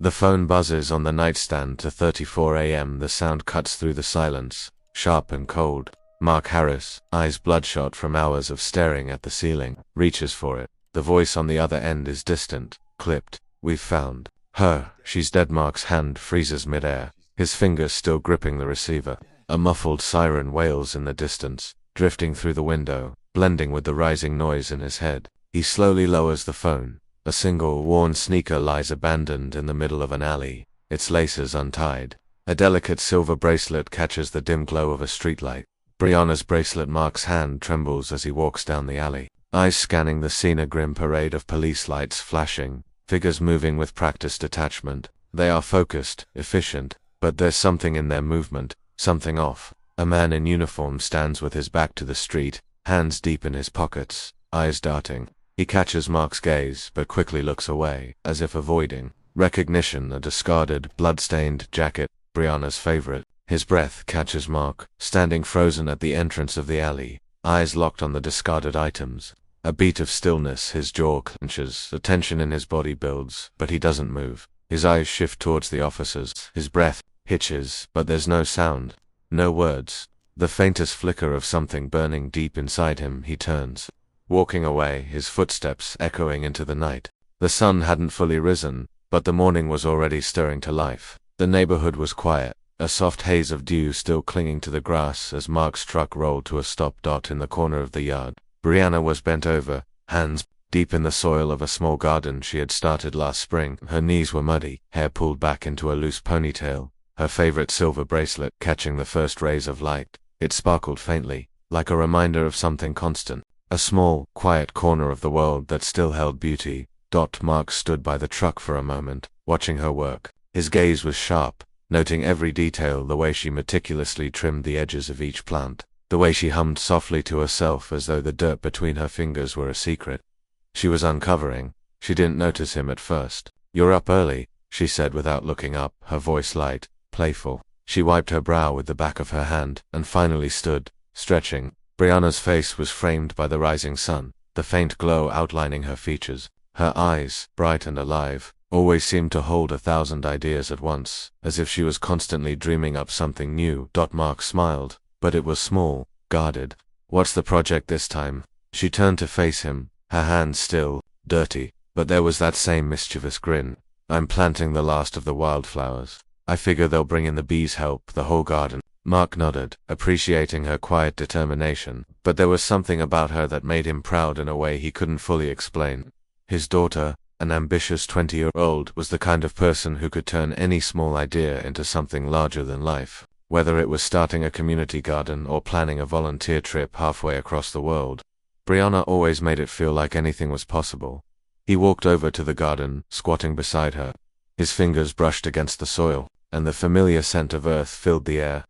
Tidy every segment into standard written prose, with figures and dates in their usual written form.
The phone buzzes on the nightstand to 34 a.m. The sound cuts through the silence, sharp and cold. Mark Harris, eyes bloodshot from hours of staring at the ceiling, reaches for it. The voice on the other end is distant, clipped. "We've found her. She's dead." Mark's hand freezes midair, his fingers still gripping the receiver. A muffled siren wails in the distance, drifting through the window, blending with the rising noise in his head. He slowly lowers the phone. A single, worn sneaker lies abandoned in the middle of an alley, its laces untied. A delicate silver bracelet catches the dim glow of a streetlight. Brianna's bracelet. Mark's hand trembles as he walks down the alley, eyes scanning the scene. A grim parade of police lights flashing, figures moving with practiced detachment. They are focused, efficient, but there's something in their movement, something off. A man in uniform stands with his back to the street, hands deep in his pockets, eyes darting. He catches Mark's gaze, but quickly looks away, as if avoiding recognition. A discarded, blood-stained jacket, Brianna's favorite. His breath catches Mark, standing frozen at the entrance of the alley, eyes locked on the discarded items. A beat of stillness. His jaw clenches, the tension in his body builds, but he doesn't move. His eyes shift towards the officers. His breath hitches, but there's no sound, no words. The faintest flicker of something burning deep inside him. He turns, walking away, his footsteps echoing into the night. The sun hadn't fully risen, but the morning was already stirring to life. The neighborhood was quiet, a soft haze of dew still clinging to the grass as Mark's truck rolled to a stop. In the corner of the yard, Brianna was bent over, hands deep in the soil of a small garden she had started last spring. Her knees were muddy, hair pulled back into a loose ponytail, her favorite silver bracelet catching the first rays of light. It sparkled faintly, like a reminder of something constant. A small, quiet corner of the world that still held beauty. Mark stood by the truck for a moment, watching her work. His gaze was sharp, noting every detail. The way she meticulously trimmed the edges of each plant, the way she hummed softly to herself as though the dirt between her fingers were a secret she was uncovering. She didn't notice him at first. "You're up early," she said without looking up, her voice light, playful. She wiped her brow with the back of her hand, and finally stood, stretching. Brianna's face was framed by the rising sun, the faint glow outlining her features. Her eyes, bright and alive, always seemed to hold 1,000 ideas at once, as if she was constantly dreaming up something new. Mark smiled, but it was small, guarded. "What's the project this time?" She turned to face him, her hands still, dirty, but there was that same mischievous grin. "I'm planting the last of the wildflowers. I figure they'll bring in the bees' help, the whole garden." Mark nodded, appreciating her quiet determination, but there was something about her that made him proud in a way he couldn't fully explain. His daughter, an ambitious 20-year-old, was the kind of person who could turn any small idea into something larger than life, whether it was starting a community garden or planning a volunteer trip halfway across the world. Brianna always made it feel like anything was possible. He walked over to the garden, squatting beside her. His fingers brushed against the soil, and the familiar scent of earth filled the air.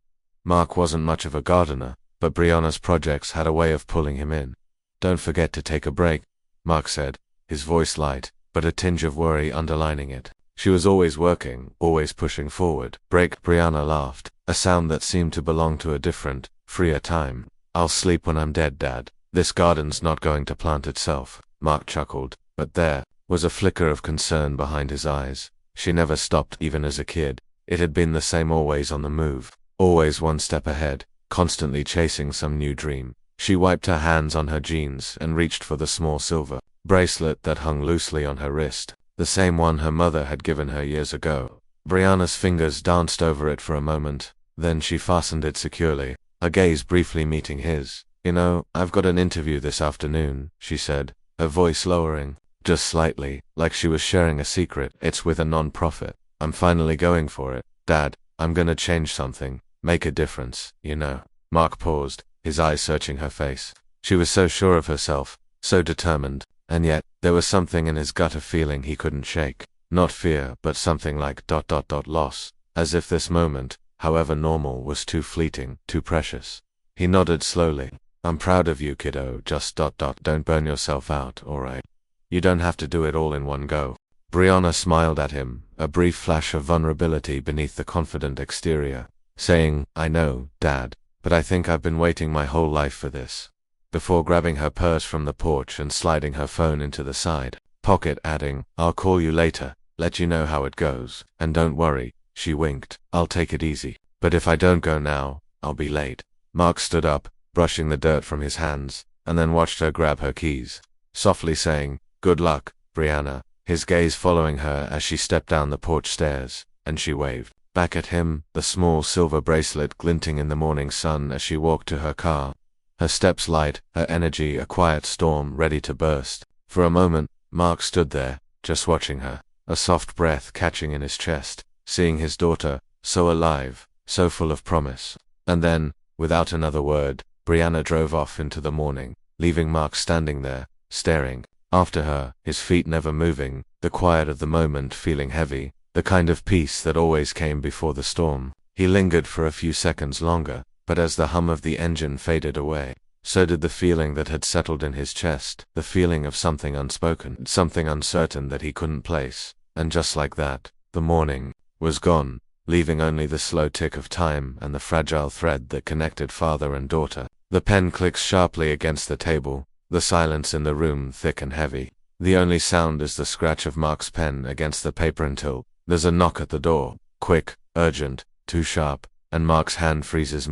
Mark wasn't much of a gardener, but Brianna's projects had a way of pulling him in. "Don't forget to take a break," Mark said, his voice light, but a tinge of worry underlining it. She was always working, always pushing forward. "Break?" Brianna laughed, a sound that seemed to belong to a different, freer time. "I'll sleep when I'm dead, Dad. This garden's not going to plant itself." Mark chuckled, but there was a flicker of concern behind his eyes. She never stopped, even as a kid. It had been the same, always on the move, always one step ahead, constantly chasing some new dream. She wiped her hands on her jeans and reached for the small silver bracelet that hung loosely on her wrist, the same one her mother had given her years ago. Brianna's fingers danced over it for a moment, then she fastened it securely, her gaze briefly meeting his. "You know, I've got an interview this afternoon," she said, her voice lowering, just slightly, like she was sharing a secret. "It's with a non-profit. I'm finally going for it, Dad. I'm gonna change something, make a difference, you know." Mark paused, his eyes searching her face. She was so sure of herself, so determined, and yet there was something in his gut, a feeling he couldn't shake. Not fear, but something like loss, as if this moment, however normal, was too fleeting, too precious. He nodded slowly. "I'm proud of you, kiddo, just don't burn yourself out, alright? You don't have to do it all in one go." Brianna smiled at him, a brief flash of vulnerability beneath the confident exterior, saying, "I know, Dad, but I think I've been waiting my whole life for this," before grabbing her purse from the porch and sliding her phone into the side pocket, adding, "I'll call you later." let you know how it goes. And don't worry, she winked, I'll take it easy. But if I don't go now, I'll be late. Mark stood up, brushing the dirt from his hands, and then watched her grab her keys, softly saying, good luck, Brianna, his gaze following her as she stepped down the porch stairs, and she waved back at him, the small silver bracelet glinting in the morning sun as she walked to her car. Her steps light, her energy a quiet storm ready to burst. For a moment, Mark stood there, just watching her, a soft breath catching in his chest, seeing his daughter, so alive, so full of promise. And then, without another word, Brianna drove off into the morning, leaving Mark standing there, staring after her, his feet never moving, the quiet of the moment feeling heavy, the kind of peace that always came before the storm. He lingered for a few seconds longer, but as the hum of the engine faded away, so did the feeling that had settled in his chest, the feeling of something unspoken, something uncertain that he couldn't place. And just like that, the morning was gone, leaving only the slow tick of time and the fragile thread that connected father and daughter. The pen clicks sharply against the table, the silence in the room thick and heavy. The only sound is the scratch of Mark's pen against the paper until there's a knock at the door, quick, urgent, too sharp, and Mark's hand freezes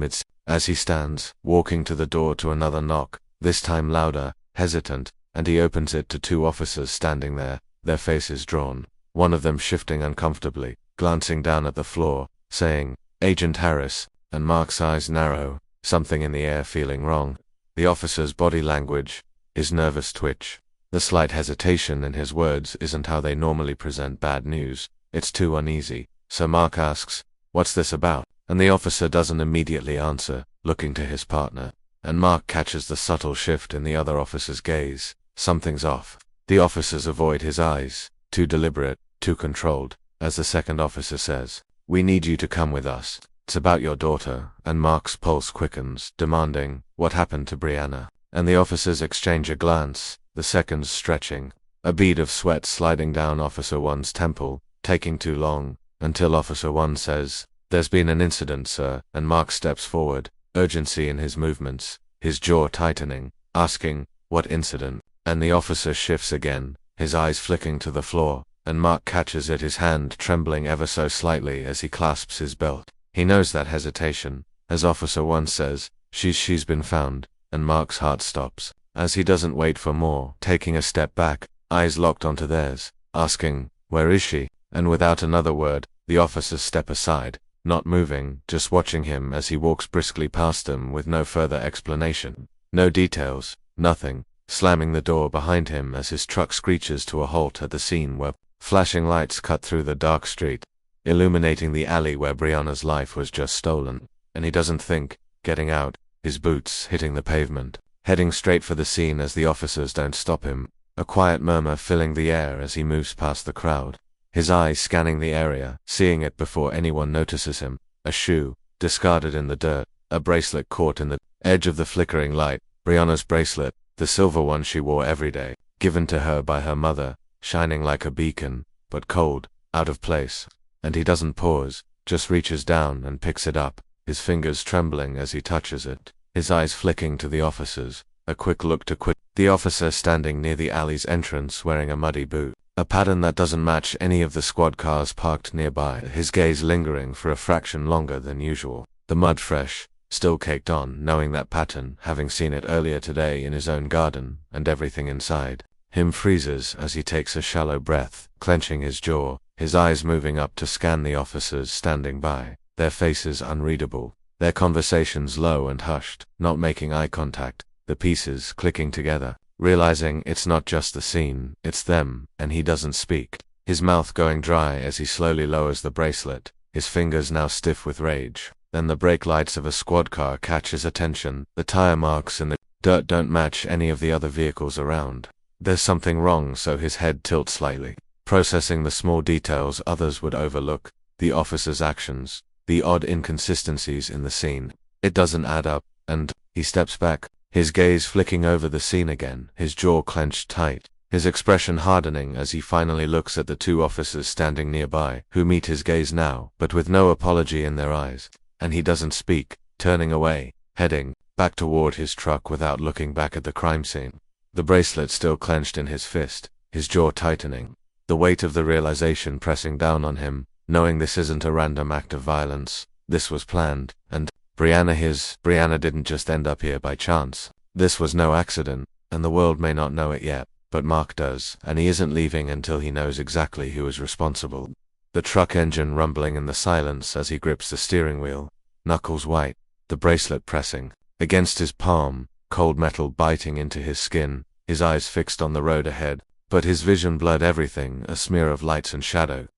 as he stands, walking to the door to another knock, this time louder, hesitant, and he opens it to two officers standing there, their faces drawn, one of them shifting uncomfortably, glancing down at the floor, saying, Agent Harris, and Mark's eyes narrow, something in the air feeling wrong. The officer's body language, his nervous twitch, the slight hesitation in his words isn't how they normally present bad news, it's too uneasy. So Mark asks, what's this about? And the officer doesn't immediately answer, looking to his partner. And Mark catches the subtle shift in the other officer's gaze. Something's off. The officers avoid his eyes, too deliberate, too controlled, as the second officer says, we need you to come with us. It's about your daughter. And Mark's pulse quickens, demanding, what happened to Brianna? And the officers exchange a glance, the seconds stretching, a bead of sweat sliding down Officer One's temple, taking too long, until Officer One says, there's been an incident, sir, and Mark steps forward, urgency in his movements, his jaw tightening, asking, what incident? And the officer shifts again, his eyes flicking to the floor, and Mark catches at his hand trembling ever so slightly as he clasps his belt. He knows that hesitation, as Officer One says, she's been found, and Mark's heart stops, as he doesn't wait for more, taking a step back, eyes locked onto theirs, asking, where is she? And without another word, the officers step aside, not moving, just watching him as he walks briskly past them with no further explanation. No details, nothing, slamming the door behind him as his truck screeches to a halt at the scene where flashing lights cut through the dark street, illuminating the alley where Brianna's life was just stolen. And he doesn't think, getting out, his boots hitting the pavement, heading straight for the scene as the officers don't stop him, a quiet murmur filling the air as he moves past the crowd. His eyes scanning the area, seeing it before anyone notices him, a shoe, discarded in the dirt, a bracelet caught in the edge of the flickering light, Brianna's bracelet, the silver one she wore every day, given to her by her mother, shining like a beacon, but cold, out of place. And he doesn't pause, just reaches down and picks it up, his fingers trembling as he touches it, his eyes flicking to the officers, a quick look to the officer standing near the alley's entrance wearing a muddy boot. A pattern that doesn't match any of the squad cars parked nearby, his gaze lingering for a fraction longer than usual. The mud fresh, still caked on, knowing that pattern, having seen it earlier today in his own garden, and everything inside him freezes as he takes a shallow breath, clenching his jaw, his eyes moving up to scan the officers standing by, their faces unreadable, their conversations low and hushed, not making eye contact, the pieces clicking together. Realizing it's not just the scene, it's them, and he doesn't speak, his mouth going dry as he slowly lowers the bracelet, his fingers now stiff with rage. Then the brake lights of a squad car catch his attention, the tire marks in the dirt don't match any of the other vehicles around. There's something wrong, so his head tilts slightly, processing the small details others would overlook, the officer's actions, the odd inconsistencies in the scene. It doesn't add up, and he steps back, his gaze flicking over the scene again, his jaw clenched tight, his expression hardening as he finally looks at the two officers standing nearby, who meet his gaze now, but with no apology in their eyes. And he doesn't speak, turning away, heading back toward his truck without looking back at the crime scene. The bracelet still clenched in his fist, his jaw tightening. the weight of the realization pressing down on him, knowing this isn't a random act of violence. This was planned, and Brianna didn't just end up here by chance. This was no accident, and the world may not know it yet, but Mark does, and he isn't leaving until he knows exactly who is responsible. The truck engine rumbling in the silence as he grips the steering wheel, knuckles white, the bracelet pressing against his palm, cold metal biting into his skin, his eyes fixed on the road ahead, but his vision blurred everything, a smear of lights and shadow.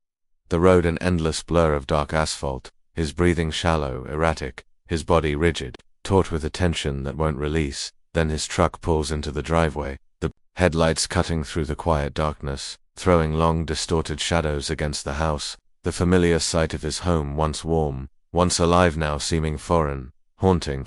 The road an endless blur of dark asphalt, his breathing shallow, erratic, his body rigid, taut with a tension that won't release. Then his truck pulls into the driveway, the headlights cutting through the quiet darkness, throwing long distorted shadows against the house, the familiar sight of his home once warm, once alive now seeming foreign, haunting.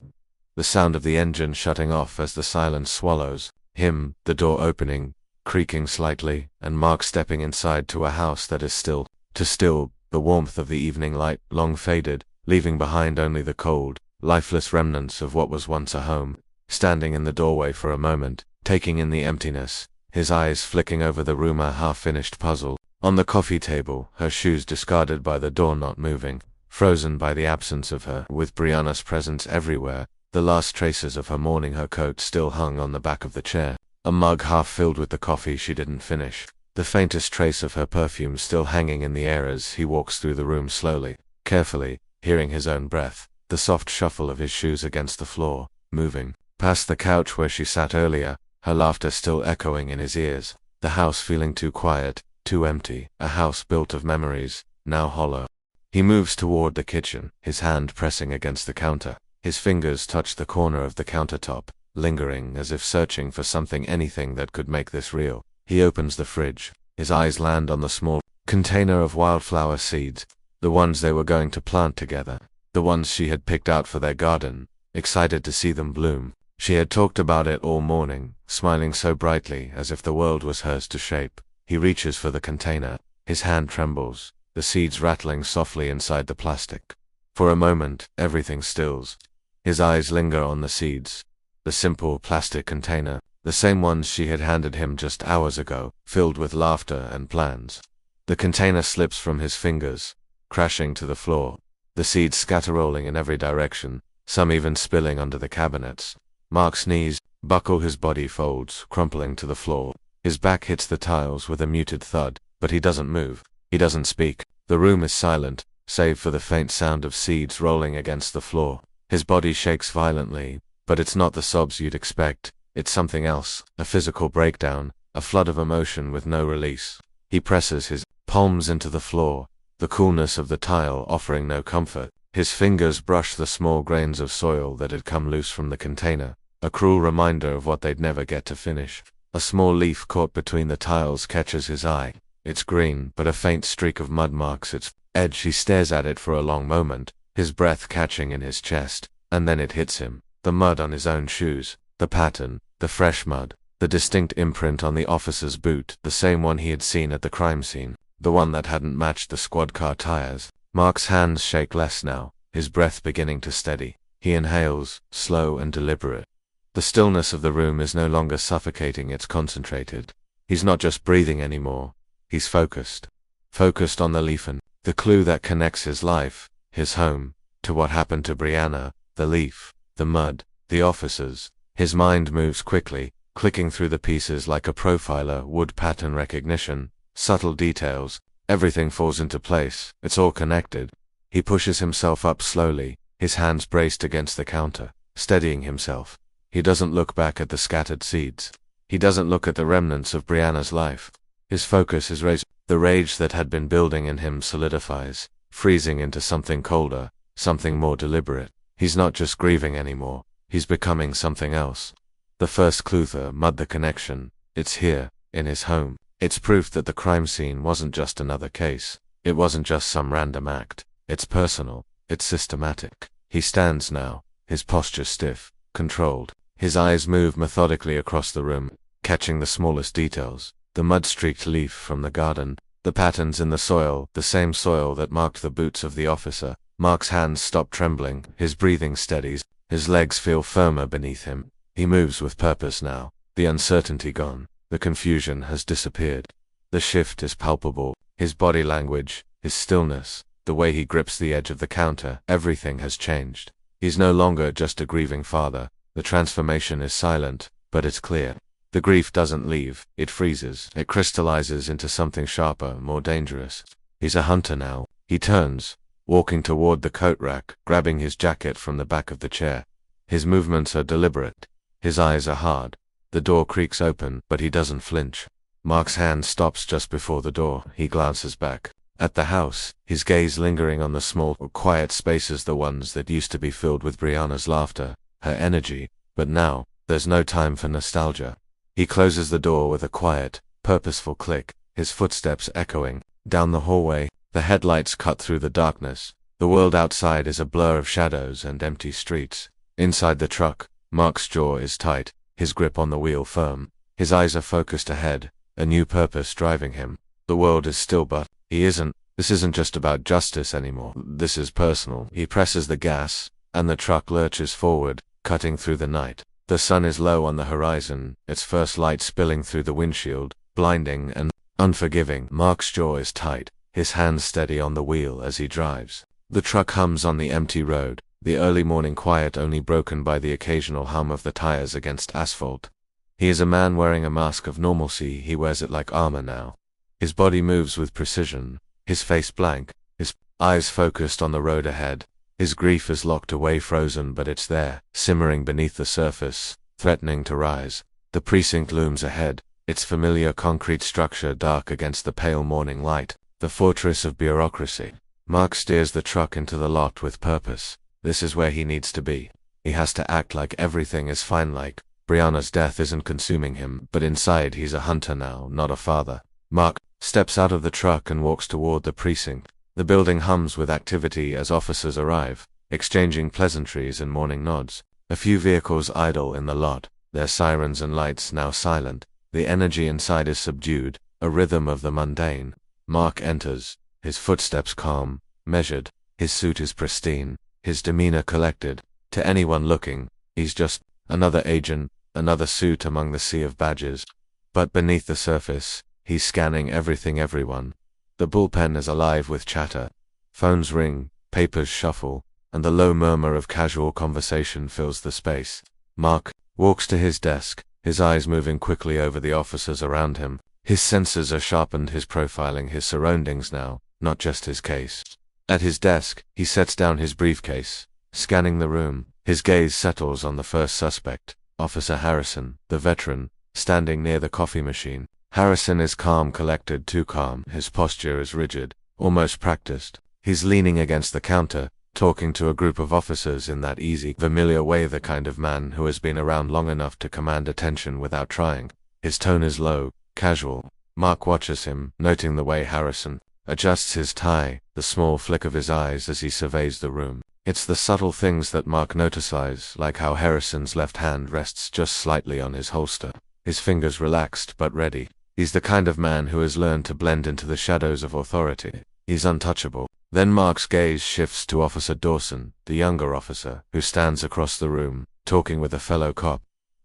The sound of the engine shutting off as the silence swallows him, the door opening, creaking slightly, and Mark stepping inside to a house that is still, the warmth of the evening light long faded, leaving behind only the cold, lifeless remnants of what was once a home. Standing in the doorway for a moment, taking in the emptiness, his eyes flicking over the room, a half-finished puzzle. On the coffee table, her shoes discarded by the door not moving, frozen by the absence of her, with Brianna's presence everywhere, the last traces of her morning. Her coat still hung on the back of the chair, a mug half filled with the coffee she didn't finish, the faintest trace of her perfume still hanging in the air as he walks through the room slowly, carefully, hearing his own breath, the soft shuffle of his shoes against the floor, moving past the couch where she sat earlier, her laughter still echoing in his ears, the house feeling too quiet, too empty, a house built of memories, now hollow. He moves toward the kitchen, his hand pressing against the counter. His fingers touch the corner of the countertop, lingering as if searching for something, anything that could make this real. He opens the fridge. His eyes land on the small container of wildflower seeds, the ones they were going to plant together, the ones she had picked out for their garden, excited to see them bloom. She had talked about it all morning, smiling so brightly as if the world was hers to shape. He reaches for the container. His hand trembles, the seeds rattling softly inside the plastic. For a moment, everything stills. His eyes linger on the seeds. The simple plastic container, the same ones she had handed him just hours ago, filled with laughter and plans. The container slips from his fingers, crashing to the floor. The seeds scatter rolling in every direction, some even spilling under the cabinets. Mark's knees buckle, his body folds, crumpling to the floor. His back hits the tiles with a muted thud, but he doesn't move. He doesn't speak. The room is silent, save for the faint sound of seeds rolling against the floor. His body shakes violently, but it's not the sobs you'd expect. It's something else, a physical breakdown, a flood of emotion with no release. He presses his palms into the floor, the coolness of the tile offering no comfort. His fingers brush the small grains of soil that had come loose from the container, a cruel reminder of what they'd never get to finish. A small leaf caught between the tiles catches his eye. It's green, but a faint streak of mud marks its edge. He stares at it for a long moment, his breath catching in his chest, and then it hits him. The mud on his own shoes, the pattern, the fresh mud, the distinct imprint on the officer's boot, the same one he had seen at the crime scene, the one that hadn't matched the squad car tires. Mark's hands shake less now, his breath beginning to steady. He inhales, slow and deliberate. The stillness of the room is no longer suffocating, it's concentrated. He's not just breathing anymore, he's focused. Focused on the leaf and the clue that connects his life, his home, to what happened to Brianna, the leaf, the mud, the officers. His mind moves quickly, clicking through the pieces like a profiler would, pattern recognition, subtle details. Everything falls into place, it's all connected. He pushes himself up slowly, his hands braced against the counter, steadying himself. He doesn't look back at the scattered seeds. He doesn't look at the remnants of Brianna's life. His focus is raised. The rage that had been building in him solidifies, freezing into something colder, something more deliberate. He's not just grieving anymore, he's becoming something else. The first clue, the mud, the connection, it's here, in his home. It's proof that the crime scene wasn't just another case. It wasn't just some random act. It's personal. It's systematic. He stands now, his posture stiff, controlled. His eyes move methodically across the room, catching the smallest details. The mud-streaked leaf from the garden, the patterns in the soil, the same soil that marked the boots of the officer. Mark's hands stop trembling, his breathing steadies, his legs feel firmer beneath him. He moves with purpose now, the uncertainty gone. The confusion has disappeared. The shift is palpable. His body language, his stillness, the way he grips the edge of the counter, everything has changed. He's no longer just a grieving father. The transformation is silent, but it's clear. The grief doesn't leave, it freezes, it crystallizes into something sharper, more dangerous. He's a hunter now. He turns, walking toward the coat rack, grabbing his jacket from the back of the chair. His movements are deliberate. His eyes are hard. The door creaks open, but he doesn't flinch. Mark's hand stops just before the door. He glances back at the house, his gaze lingering on the small, quiet spaces, the ones that used to be filled with Brianna's laughter, her energy, but now, there's no time for nostalgia. He closes the door with a quiet, purposeful click, his footsteps echoing. Down the hallway, the headlights cut through the darkness. The world outside is a blur of shadows and empty streets. Inside the truck, Mark's jaw is tight, his grip on the wheel firm. His eyes are focused ahead, a new purpose driving him. The world is still, but this isn't just about justice anymore. This is personal. He presses the gas, and the truck lurches forward, cutting through the night. The sun is low on the horizon, its first light spilling through the windshield, blinding and unforgiving. Mark's jaw is tight, his hands steady on the wheel as he drives. The truck hums on the empty road, the early morning quiet only broken by the occasional hum of the tires against asphalt. He is a man wearing a mask of normalcy. He wears it like armor now. His body moves with precision, his face blank, his eyes focused on the road ahead. His grief is locked away, frozen, but it's there, simmering beneath the surface, threatening to rise. The precinct looms ahead, its familiar concrete structure dark against the pale morning light, the fortress of bureaucracy. Mark steers the truck into the lot with purpose. This is where he needs to be. He has to act like everything is fine, like Brianna's death isn't consuming him, but inside he's a hunter now, not a father. Mark steps out of the truck and walks toward the precinct. The building hums with activity as officers arrive, exchanging pleasantries and morning nods. A few vehicles idle in the lot, their sirens and lights now silent. The energy inside is subdued, a rhythm of the mundane. Mark enters, his footsteps calm, measured, his suit is pristine, his demeanor collected. To anyone looking, he's just another agent, another suit among the sea of badges. But beneath the surface, he's scanning everything, everyone. The bullpen is alive with chatter. Phones ring, papers shuffle, and the low murmur of casual conversation fills the space. Mark walks to his desk, his eyes moving quickly over the officers around him. His senses are sharpened, his profiling his surroundings now, not just his case. At his desk, he sets down his briefcase, scanning the room. His gaze settles on the first suspect, Officer Harrison, the veteran, standing near the coffee machine. Harrison is calm, collected, too calm. His posture is rigid, almost practiced. He's leaning against the counter, talking to a group of officers in that easy, familiar way, the kind of man who has been around long enough to command attention without trying. His tone is low, casual. Mark watches him, noting the way Harrison adjusts his tie, the small flick of his eyes as he surveys the room. It's the subtle things that Mark notices, like how Harrison's left hand rests just slightly on his holster, his fingers relaxed but ready. He's the kind of man who has learned to blend into the shadows of authority. He's untouchable. Then Mark's gaze shifts to Officer Dawson, the younger officer, who stands across the room, talking with a fellow cop.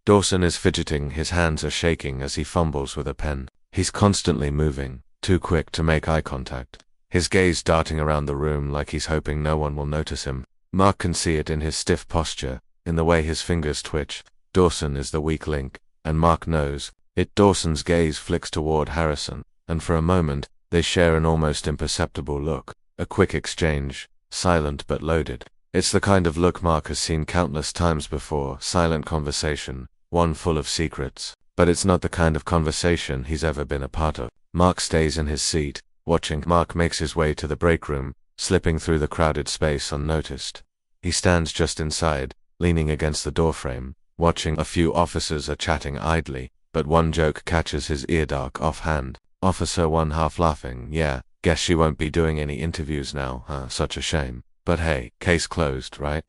Dawson is fidgeting, his hands are shaking as he fumbles with a pen. He's constantly moving, too quick to make eye contact. His gaze darting around the room like he's hoping no one will notice him. Mark can see it in his stiff posture, in the way his fingers twitch. Dawson is the weak link, and Mark knows it. Dawson's gaze flicks toward Harrison, and for a moment, they share an almost imperceptible look. A quick exchange, silent but loaded. It's the kind of look Mark has seen countless times before, silent conversation, one full of secrets. But it's not the kind of conversation he's ever been a part of. Mark stays in his seat, watching. Mark makes his way to the break room, slipping through the crowded space unnoticed. He stands just inside, leaning against the doorframe, watching. A few officers are chatting idly, but one joke catches his ear, dark offhand. Officer 1 half laughing, "Yeah, guess she won't be doing any interviews now, huh? Such a shame. But hey, case closed, right?"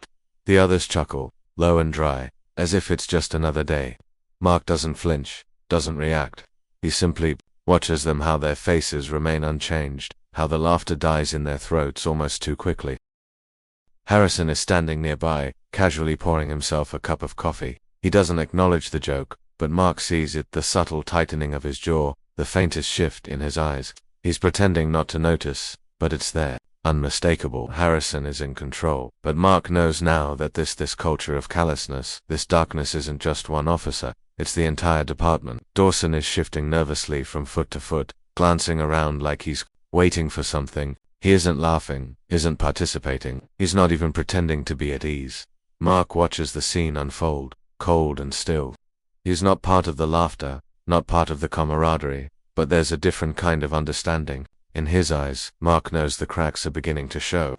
The others chuckle, low and dry, as if it's just another day. Mark doesn't flinch, doesn't react. He simply watches them, how their faces remain unchanged, how the laughter dies in their throats almost too quickly. Harrison is standing nearby, casually pouring himself a cup of coffee. He doesn't acknowledge the joke, but Mark sees it, the subtle tightening of his jaw, the faintest shift in his eyes. He's pretending not to notice, but it's there. Unmistakable. Harrison is in control. But Mark knows now that this culture of callousness, this darkness isn't just one officer, it's the entire department. Dawson is shifting nervously from foot to foot, glancing around like he's waiting for something. He isn't laughing, isn't participating, he's not even pretending to be at ease. Mark watches the scene unfold, cold and still. He's not part of the laughter, not part of the camaraderie, but there's a different kind of understanding. In his eyes, Mark knows the cracks are beginning to show.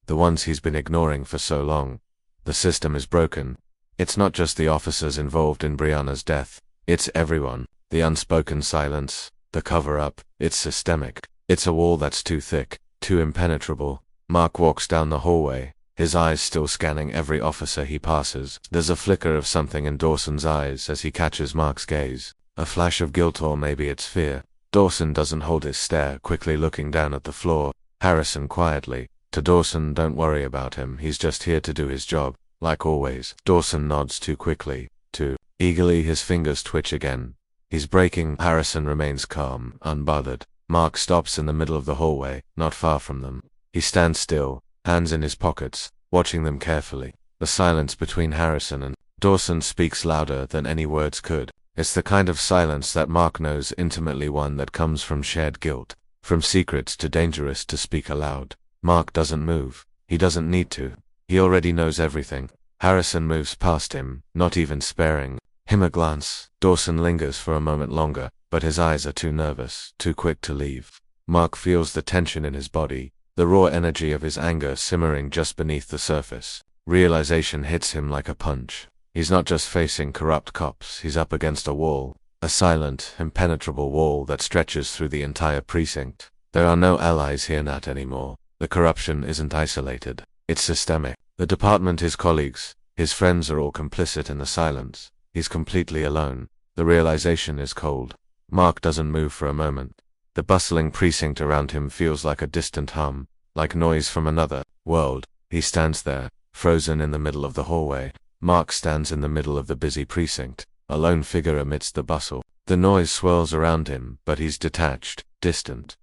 The ones he's been ignoring for so long. The system is broken. It's not just the officers involved in Brianna's death. It's everyone. The unspoken silence, the cover-up, it's systemic. It's a wall that's too thick, too impenetrable. Mark walks down the hallway, his eyes still scanning every officer he passes. There's a flicker of something in Dawson's eyes as he catches Mark's gaze. A flash of guilt, or maybe it's fear. Dawson doesn't hold his stare, quickly looking down at the floor. Harrison quietly. To Dawson, don't worry about him, he's just here to do his job. Like always. Dawson nods too quickly, too eagerly. His fingers twitch again. He's breaking. Harrison remains calm, unbothered. Mark stops in the middle of the hallway, not far from them. He stands still, hands in his pockets, watching them carefully. The silence between Harrison and Dawson speaks louder than any words could. It's the kind of silence that Mark knows intimately, one that comes from shared guilt, from secrets too dangerous to speak aloud. Mark doesn't move. He doesn't need to. He already knows everything. Harrison moves past him, not even sparing him a glance. Dawson lingers for a moment longer, but his eyes are too nervous, too quick to leave. Mark feels the tension in his body, the raw energy of his anger simmering just beneath the surface. Realization hits him like a punch. He's not just facing corrupt cops, he's up against a wall. A silent, impenetrable wall that stretches through the entire precinct. There are no allies here, not anymore. The corruption isn't isolated. It's systemic. The department, his colleagues, his friends are all complicit in the silence. He's completely alone. The realization is cold. Mark doesn't move for a moment. The bustling precinct around him feels like a distant hum, like noise from another world. He stands there, frozen in the middle of the hallway. Mark stands in the middle of the busy precinct, a lone figure amidst the bustle. The noise swirls around him, but he's detached, distant.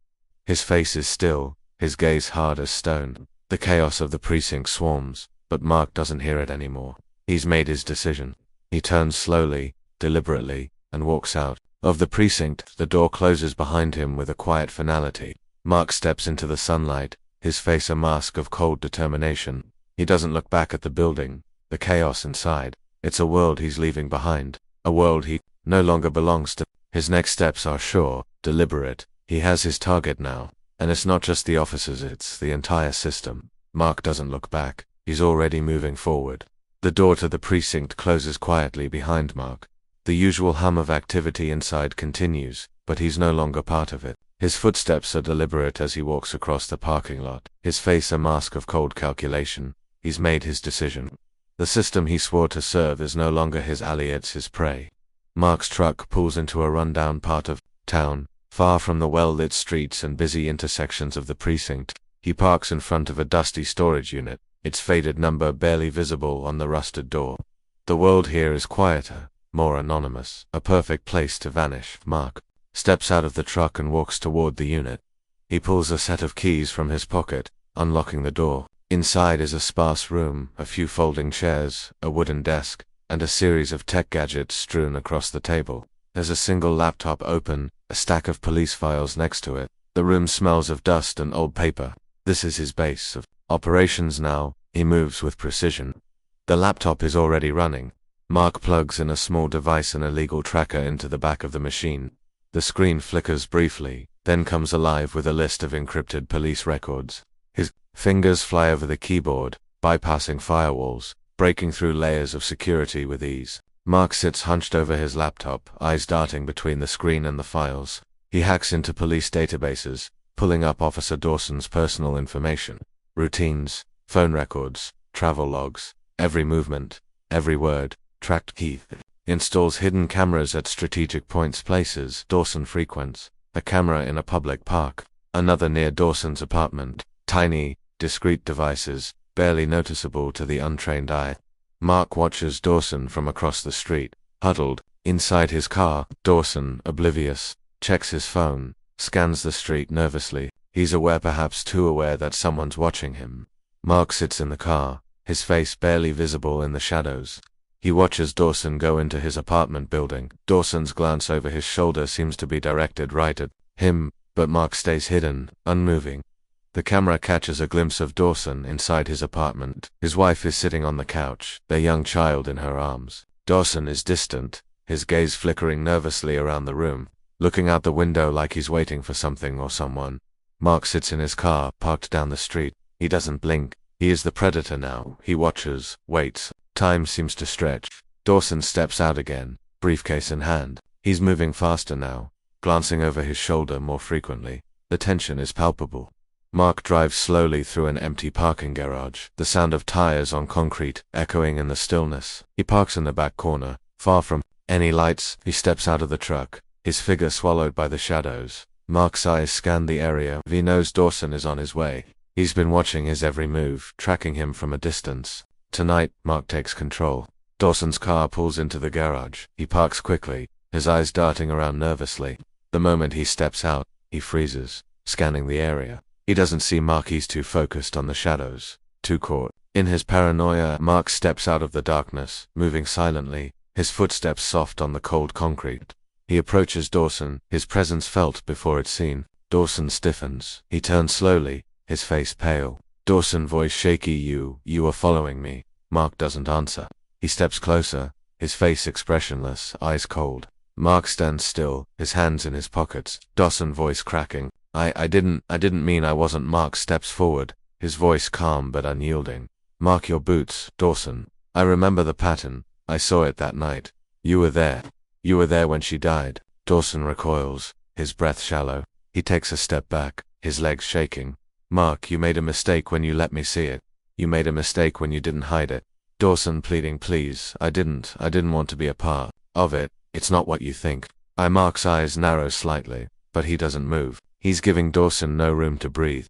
His face is still, his gaze hard as stone. The chaos of the precinct swarms, but Mark doesn't hear it anymore. He's made his decision. He turns slowly, deliberately, and walks out of the precinct. The door closes behind him with a quiet finality. Mark steps into the sunlight, his face a mask of cold determination. He doesn't look back at the building, the chaos inside. It's a world he's leaving behind, a world he no longer belongs to. His next steps are sure, deliberate. He has his target now, and it's not just the officers, it's the entire system. Mark doesn't look back, he's already moving forward. The door to the precinct closes quietly behind Mark. The usual hum of activity inside continues, but he's no longer part of it. His footsteps are deliberate as he walks across the parking lot, his face a mask of cold calculation. He's made his decision. The system he swore to serve is no longer his ally, it's his prey. Mark's truck pulls into a rundown part of town, far from the well-lit streets and busy intersections of the precinct. He parks in front of a dusty storage unit, its faded number barely visible on the rusted door. The world here is quieter, more anonymous, a perfect place to vanish. Mark steps out of the truck and walks toward the unit. He pulls a set of keys from his pocket, unlocking the door. Inside is a sparse room, a few folding chairs, a wooden desk, and a series of tech gadgets strewn across the table. There's a single laptop open, a stack of police files next to it. The room smells of dust and old paper. This is his base of operations now. He moves with precision. The laptop is already running. Mark plugs in a small device and a legal tracker into the back of the machine. The screen flickers briefly, then comes alive with a list of encrypted police records. His fingers fly over the keyboard, bypassing firewalls, breaking through layers of security with ease. Mark sits hunched over his laptop, eyes darting between the screen and the files. He hacks into police databases, pulling up Officer Dawson's personal information. Routines, phone records, travel logs, every movement, every word, tracked key. Installs hidden cameras at strategic places Dawson frequents. A camera in a public park, another near Dawson's apartment. Tiny, discreet devices, barely noticeable to the untrained eye. Mark watches Dawson from across the street, huddled inside his car. Dawson, oblivious, checks his phone, scans the street nervously. He's aware, perhaps too aware, that someone's watching him. Mark sits in the car, his face barely visible in the shadows. He watches Dawson go into his apartment building. Dawson's glance over his shoulder seems to be directed right at him, but Mark stays hidden, unmoving. The camera catches a glimpse of Dawson inside his apartment. His wife is sitting on the couch, their young child in her arms. Dawson is distant, his gaze flickering nervously around the room, looking out the window like he's waiting for something or someone. Mark sits in his car, parked down the street. He doesn't blink. He is the predator now. He watches, waits. Time seems to stretch. Dawson steps out again, briefcase in hand. He's moving faster now, glancing over his shoulder more frequently. The tension is palpable. Mark drives slowly through an empty parking garage, the sound of tires on concrete echoing in the stillness. He parks in the back corner, far from any lights. He steps out of the truck, his figure swallowed by the shadows. Mark's eyes scan the area. He knows Dawson is on his way. He's been watching his every move, tracking him from a distance. Tonight, Mark takes control. Dawson's car pulls into the garage. He parks quickly, his eyes darting around nervously. The moment he steps out, he freezes, scanning the area. He doesn't see Mark. He's too focused on the shadows, too caught in his paranoia. Mark steps out of the darkness, moving silently, his footsteps soft on the cold concrete. He approaches Dawson, his presence felt before it's seen. Dawson stiffens. He turns slowly, his face pale. Dawson, voice shaky. You are following me. Mark doesn't answer. He steps closer, his face expressionless, eyes cold. Mark stands still, his hands in his pockets. Dawson, voice cracking. I didn't mean I wasn't. Mark steps forward, his voice calm but unyielding. Mark, your boots, Dawson. I remember the pattern. I saw it that night. You were there. You were there when she died. Dawson recoils, his breath shallow. He takes a step back, his legs shaking. Mark, you made a mistake when you let me see it. You made a mistake when you didn't hide it. Dawson, pleading, please, I didn't want to be a part of it. It's not what you think. Mark's eyes narrow slightly, but he doesn't move. He's giving Dawson no room to breathe.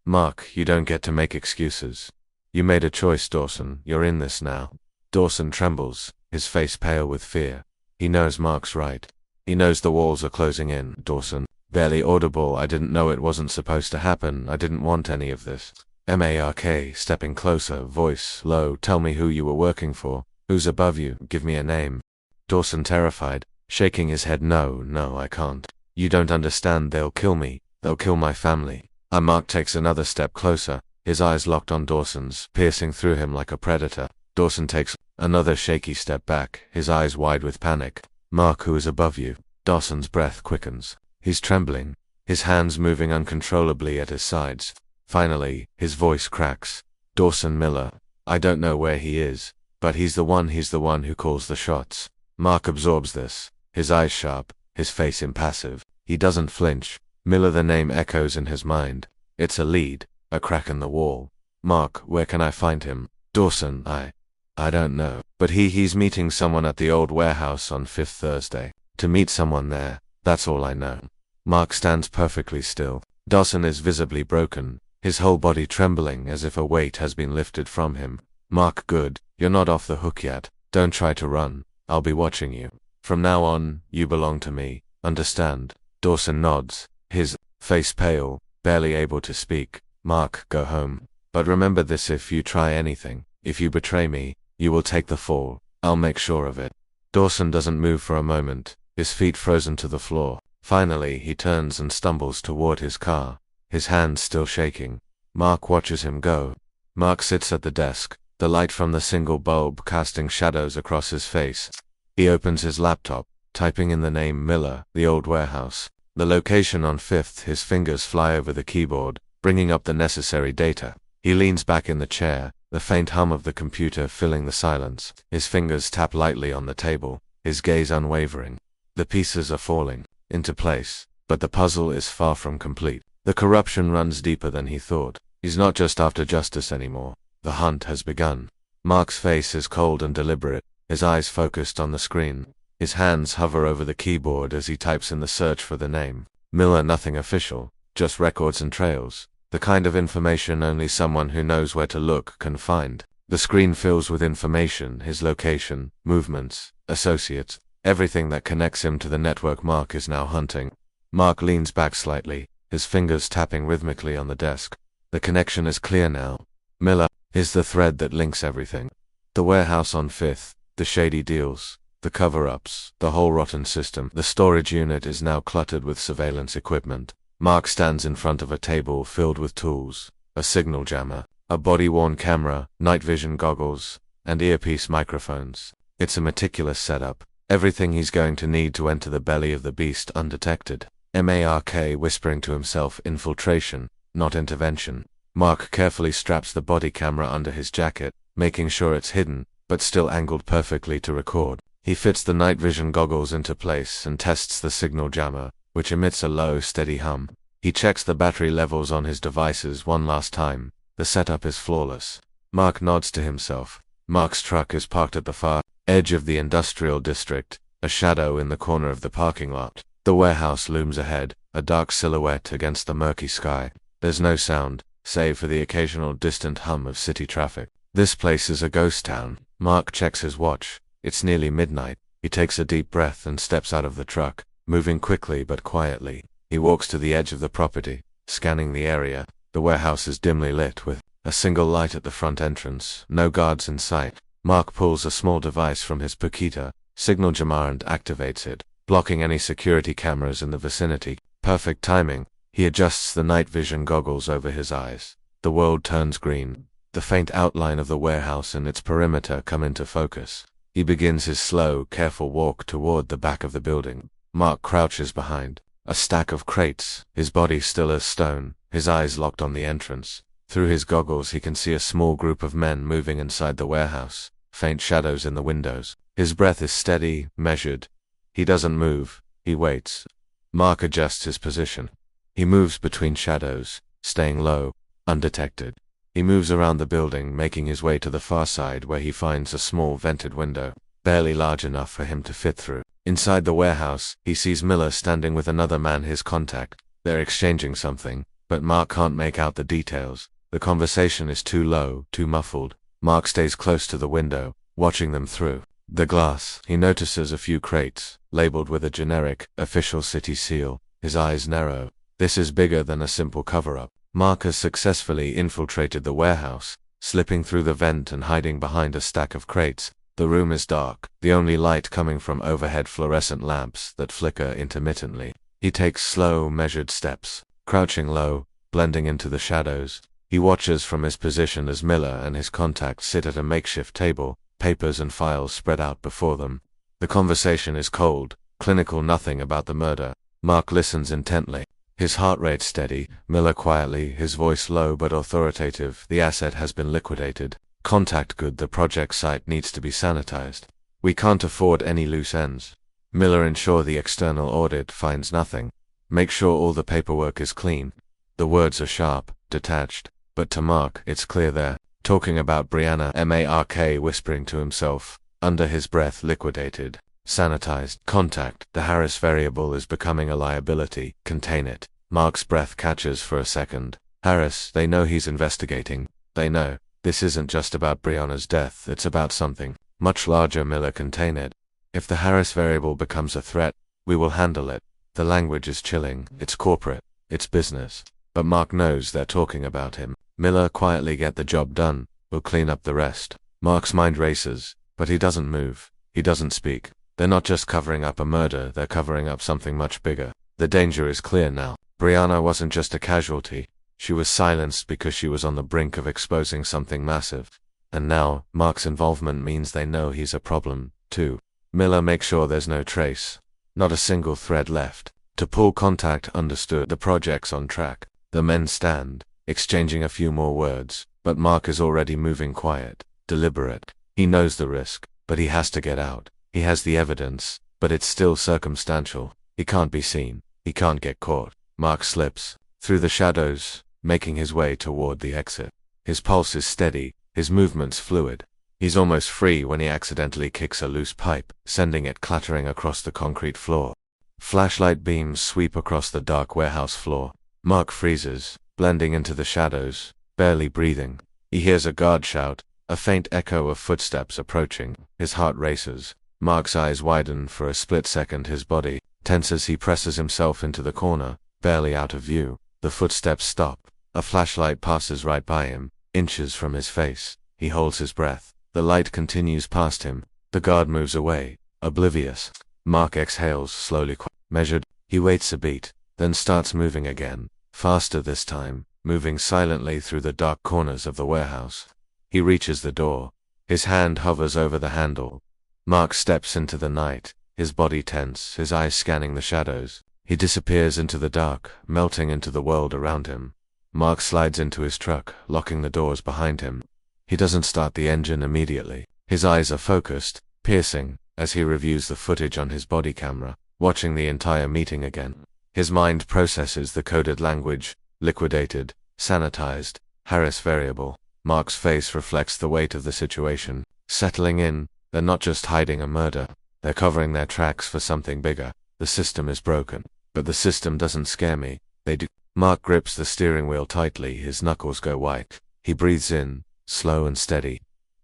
Mark, you don't get to make excuses. You made a choice, Dawson. You're in this now. Dawson trembles, his face pale with fear. He knows Mark's right. He knows the walls are closing in. Dawson, barely audible. I didn't know it wasn't supposed to happen. I didn't want any of this. Mark, stepping closer, voice low. Tell me who you were working for. Who's above you? Give me a name. Dawson, terrified, shaking his head. No, I can't. You don't understand. They'll kill me. They'll kill my family. Mark takes another step closer, his eyes locked on Dawson's, piercing through him like a predator. Dawson takes another shaky step back, his eyes wide with panic. Mark, who is above you? Dawson's breath quickens. He's trembling, his hands moving uncontrollably at his sides. Finally, his voice cracks. Dawson, Miller. I don't know where he is, but he's the one who calls the shots. Mark absorbs this, his eyes sharp, his face impassive. He doesn't flinch. Miller, the name echoes in his mind. It's a lead, a crack in the wall. Mark, where can I find him? Dawson, I don't know, but he's meeting someone at the old warehouse on 5th Thursday. To meet someone there, that's all I know. Mark stands perfectly still. Dawson is visibly broken, his whole body trembling as if a weight has been lifted from him. Mark, good, you're not off the hook yet. Don't try to run. I'll be watching you. From now on, you belong to me. Understand? Dawson nods, his face pale, barely able to speak. Mark, go home. But remember this: if you try anything, if you betray me, you will take the fall. I'll make sure of it. Dawson doesn't move for a moment, his feet frozen to the floor. Finally, he turns and stumbles toward his car, his hands still shaking. Mark watches him go. Mark sits at the desk, the light from the single bulb casting shadows across his face. He opens his laptop, typing in the name Miller, the old warehouse, the location on 5th. His fingers fly over the keyboard, bringing up the necessary data. He leans back in the chair, the faint hum of the computer filling the silence. His fingers tap lightly on the table, his gaze unwavering. The pieces are falling into place, but the puzzle is far from complete. The corruption runs deeper than he thought. He's not just after justice anymore. The hunt has begun. Mark's face is cold and deliberate, his eyes focused on the screen. His hands hover over the keyboard as he types in the search for the name. Miller, nothing official, just records and trails. The kind of information only someone who knows where to look can find. The screen fills with information: his location, movements, associates, everything that connects him to the network Mark is now hunting. Mark leans back slightly, his fingers tapping rhythmically on the desk. The connection is clear now. Miller is the thread that links everything. The warehouse on 5th, the shady deals, the cover-ups, the whole rotten system. The storage unit is now cluttered with surveillance equipment. Mark stands in front of a table filled with tools, a signal jammer, a body-worn camera, night vision goggles, and earpiece microphones. It's a meticulous setup, everything he's going to need to enter the belly of the beast undetected. Mark whispering to himself, infiltration, not intervention. Mark carefully straps the body camera under his jacket, making sure it's hidden, but still angled perfectly to record. He fits the night vision goggles into place and tests the signal jammer, which emits a low, steady hum. He checks the battery levels on his devices one last time. The setup is flawless. Mark nods to himself. Mark's truck is parked at the far edge of the industrial district, a shadow in the corner of the parking lot. The warehouse looms ahead, a dark silhouette against the murky sky. There's no sound, save for the occasional distant hum of city traffic. This place is a ghost town. Mark checks his watch. It's nearly midnight. He takes a deep breath and steps out of the truck, moving quickly but quietly. He walks to the edge of the property, scanning the area. The warehouse is dimly lit with a single light at the front entrance, no guards in sight. Mark pulls a small device from his pocketa, signal jammer, and activates it, blocking any security cameras in the vicinity. Perfect timing. He adjusts the night vision goggles over his eyes. The world turns green. The faint outline of the warehouse and its perimeter come into focus. He begins his slow, careful walk toward the back of the building. Mark crouches behind a stack of crates, his body still as stone, his eyes locked on the entrance. Through his goggles he can see a small group of men moving inside the warehouse, faint shadows in the windows. His breath is steady, measured. He doesn't move. He waits. Mark adjusts his position. He moves between shadows, staying low, undetected. He moves around the building, making his way to the far side where he finds a small vented window, barely large enough for him to fit through. Inside the warehouse, he sees Miller standing with another man, his contact. They're exchanging something, but Mark can't make out the details. The conversation is too low, too muffled. Mark stays close to the window, watching them through the glass. He notices a few crates, labeled with a generic, official city seal. His eyes narrow. This is bigger than a simple cover-up. Mark has successfully infiltrated the warehouse, slipping through the vent and hiding behind a stack of crates. The room is dark, the only light coming from overhead fluorescent lamps that flicker intermittently. He takes slow, measured steps, crouching low, blending into the shadows. He watches from his position as Miller and his contact sit at a makeshift table, papers and files spread out before them. The conversation is cold, clinical, nothing about the murder. Mark listens intently. His heart rate steady, Miller quietly, his voice low but authoritative. The asset has been liquidated. Contact good, the project site needs to be sanitized. We can't afford any loose ends. Miller, ensure the external audit finds nothing. Make sure all the paperwork is clean. The words are sharp, detached, but to Mark, it's clear they're talking about Brianna. Mark whispering to himself, under his breath, liquidated, sanitized. Contact, the Harris variable is becoming a liability. Contain it. Mark's breath catches for a second. Harris, they know he's investigating. They know. This isn't just about Brianna's death, it's about something much larger. Miller, contain it. If the Harris variable becomes a threat, we will handle it. The language is chilling. It's corporate. It's business. But Mark knows they're talking about him. Miller, quietly get the job done. We'll clean up the rest. Mark's mind races, but he doesn't move. He doesn't speak. They're not just covering up a murder, they're covering up something much bigger. The danger is clear now. Brianna wasn't just a casualty. She was silenced because she was on the brink of exposing something massive. And now, Mark's involvement means they know he's a problem, too. Miller, make sure there's no trace. Not a single thread left. To pull contact, understood. The project's on track. The men stand, exchanging a few more words, but Mark is already moving quiet, deliberate. He knows the risk, but he has to get out. He has the evidence, but it's still circumstantial. He can't be seen. He can't get caught. Mark slips through the shadows, making his way toward the exit. His pulse is steady, his movements fluid. He's almost free when he accidentally kicks a loose pipe, sending it clattering across the concrete floor. Flashlight beams sweep across the dark warehouse floor. Mark freezes, blending into the shadows, barely breathing. He hears a guard shout, a faint echo of footsteps approaching. His heart races. Mark's eyes widen for a split second. His body Tense as he presses himself into the corner, barely out of view, the footsteps stop. A flashlight passes right by him, inches from his face. He holds his breath. The light continues past him. The guard moves away, oblivious. Mark exhales slowly, measured. He waits a beat, then starts moving again, faster this time, moving silently through the dark corners of the warehouse. He reaches the door. His hand hovers over the handle. Mark steps into the night, his body tense, his eyes scanning the shadows. He disappears into the dark, melting into the world around him. Mark slides into his truck, locking the doors behind him. He doesn't start the engine immediately. His eyes are focused, piercing, as he reviews the footage on his body camera, watching the entire meeting again. His mind processes the coded language: liquidated, sanitized, Harris variable. Mark's face reflects the weight of the situation. Settling in, they're not just hiding a murder. They're covering their tracks for something bigger. The system is broken. But the system doesn't scare me. They do. Mark grips the steering wheel tightly, his knuckles go white. He breathes in, slow and steady.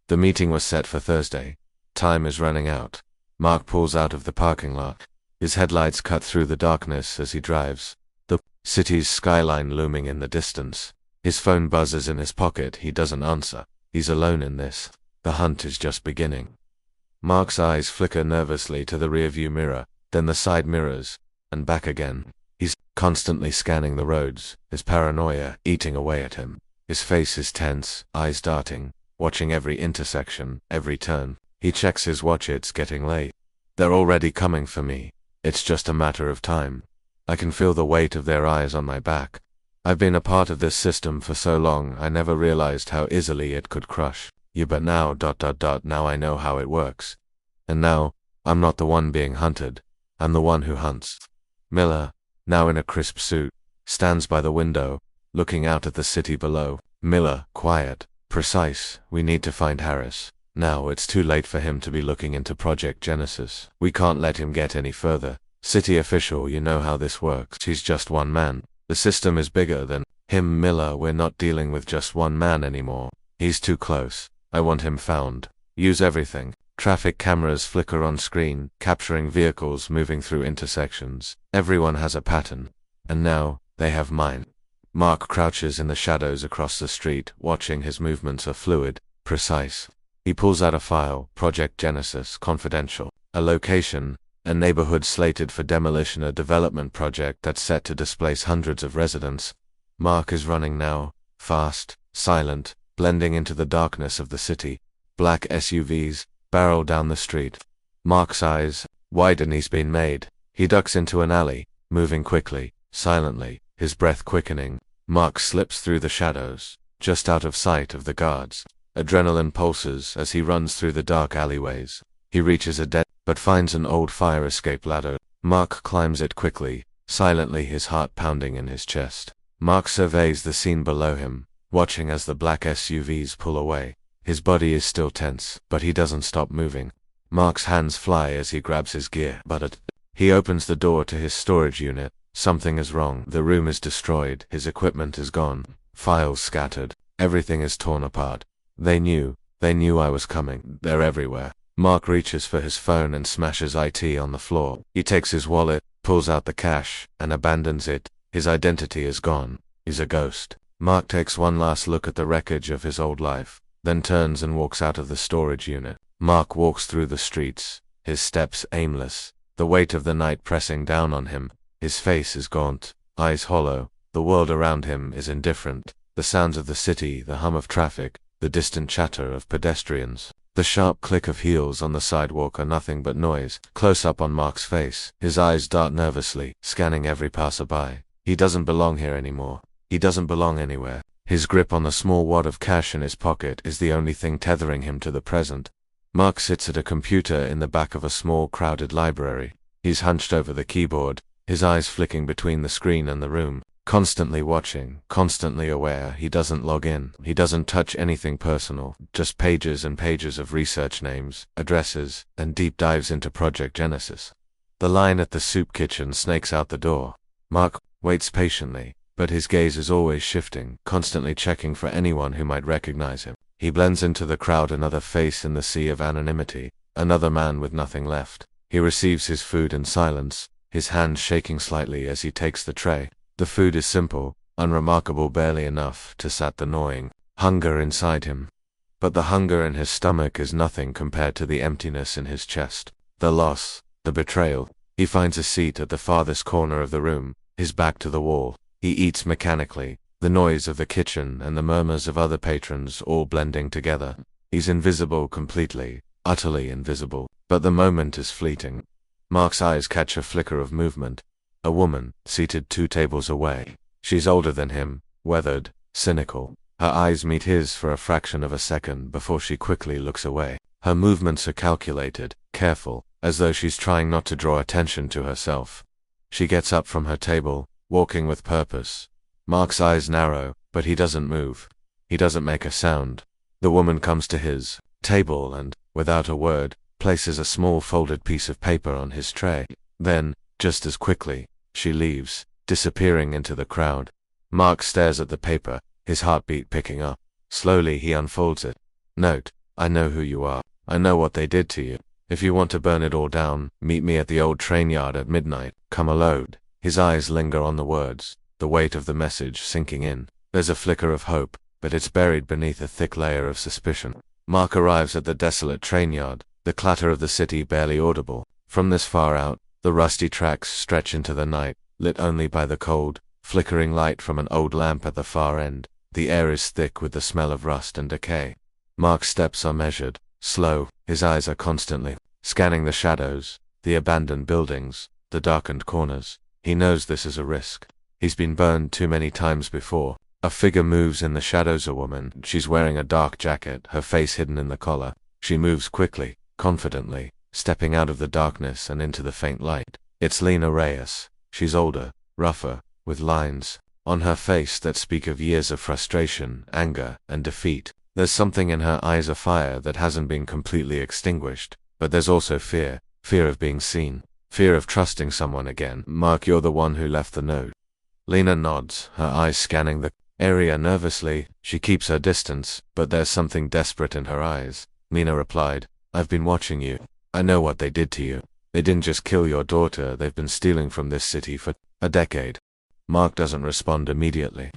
The meeting was set for Thursday. Time is running out. Mark pulls out of the parking lot. His headlights cut through the darkness as he drives. The city's skyline looming in the distance. His phone buzzes in his pocket. He doesn't answer. He's alone in this. The hunt is just beginning. Mark's eyes flicker nervously to the rearview mirror, then the side mirrors, and back again. He's constantly scanning the roads, his paranoia eating away at him. His face is tense, eyes darting, watching every intersection, every turn. He checks his watch. It's getting late. They're already coming for me. It's just a matter of time. I can feel the weight of their eyes on my back. I've been a part of this system for so long, I never realized how easily it could crush you, but now ... now I know how it works. And now, I'm not the one being hunted. I'm the one who hunts. Miller, now in a crisp suit, stands by the window, looking out at the city below. Miller, quiet, precise. We need to find Harris. Now it's too late for him to be looking into Project Genesis. We can't let him get any further. City official, you know how this works. He's just one man. The system is bigger than him. Miller, we're not dealing with just one man anymore. He's too close. I want him found. Use everything. Traffic cameras flicker on screen, capturing vehicles moving through intersections. Everyone has a pattern. And now, they have mine. Mark crouches in the shadows across the street, watching. His movements are fluid, precise. He pulls out a file: Project Genesis, confidential. A location, a neighborhood slated for demolition, a development project that's set to displace hundreds of residents. Mark is running now, fast, silent, blending into the darkness of the city. Black SUVs barrel down the street. Mark's eyes widen. He's been made. He ducks into an alley, moving quickly, silently, his breath quickening. Mark slips through the shadows, just out of sight of the guards. Adrenaline pulses as he runs through the dark alleyways. He reaches a dead, but finds an old fire escape ladder. Mark climbs it quickly, silently, his heart pounding in his chest. Mark surveys the scene below him, watching as the black SUVs pull away. His body is still tense, but he doesn't stop moving. Mark's hands fly as he grabs his gear, but he opens the door to his storage unit. Something is wrong. The room is destroyed. His equipment is gone. Files scattered. Everything is torn apart. They knew I was coming. They're everywhere. Mark reaches for his phone and smashes it on the floor. He takes his wallet, pulls out the cash, and abandons it. His identity is gone. He's a ghost. Mark takes one last look at the wreckage of his old life, then turns and walks out of the storage unit. Mark walks through the streets, his steps aimless, the weight of the night pressing down on him. His face is gaunt, eyes hollow. The world around him is indifferent. The sounds of the city, the hum of traffic, the distant chatter of pedestrians, the sharp click of heels on the sidewalk are nothing but noise. Close up on Mark's face, his eyes dart nervously, scanning every passerby. He doesn't belong here anymore. He doesn't belong anywhere. His grip on the small wad of cash in his pocket is the only thing tethering him to the present. Mark sits at a computer in the back of a small, crowded library. He's hunched over the keyboard, his eyes flicking between the screen and the room, constantly watching, constantly aware. He doesn't log in. He doesn't touch anything personal, just pages and pages of research names, addresses, and deep dives into Project Genesis. The line at the soup kitchen snakes out the door. Mark waits patiently, but his gaze is always shifting, constantly checking for anyone who might recognize him. He blends into the crowd, another face in the sea of anonymity, another man with nothing left. He receives his food in silence, his hand shaking slightly as he takes the tray. The food is simple, unremarkable, barely enough to sat the gnawing hunger inside him. But the hunger in his stomach is nothing compared to the emptiness in his chest. The loss, the betrayal. He finds a seat at the farthest corner of the room, his back to the wall. He eats mechanically, the noise of the kitchen and the murmurs of other patrons all blending together. He's invisible completely, utterly invisible, but the moment is fleeting. Mark's eyes catch a flicker of movement. A woman, seated 2 tables away. She's older than him, weathered, cynical. Her eyes meet his for a fraction of a second before she quickly looks away. Her movements are calculated, careful, as though she's trying not to draw attention to herself. She gets up from her table, walking with purpose. Mark's eyes narrow, but he doesn't move. He doesn't make a sound. The woman comes to his table and, without a word, places a small folded piece of paper on his tray. Then, just as quickly, she leaves, disappearing into the crowd. Mark stares at the paper, his heartbeat picking up. Slowly he unfolds it. Note, I know who you are. I know what they did to you. If you want to burn it all down, meet me at the old train yard at midnight. Come alone. His eyes linger on the words, the weight of the message sinking in. There's a flicker of hope, but it's buried beneath a thick layer of suspicion. Mark arrives at the desolate train yard, the clatter of the city barely audible. From this far out, the rusty tracks stretch into the night, lit only by the cold, flickering light from an old lamp at the far end. The air is thick with the smell of rust and decay. Mark's steps are measured, slow. His eyes are constantly scanning the shadows, the abandoned buildings, the darkened corners. He knows this is a risk. He's been burned too many times before. A figure moves in the shadows. A woman. She's wearing a dark jacket, her face hidden in the collar. She moves quickly, confidently, stepping out of the darkness and into the faint light. It's Lena Reyes. She's older, rougher, with lines on her face that speak of years of frustration, anger, and defeat. There's something in her eyes, a fire that hasn't been completely extinguished, but there's also fear of being seen, fear of trusting someone again. Mark, you're the one who left the note. Lena nods, her eyes scanning the area nervously. She keeps her distance, but there's something desperate in her eyes. Lena replied, I've been watching you. I know what they did to you. They didn't just kill your daughter, they've been stealing from this city for a decade. Mark doesn't respond immediately.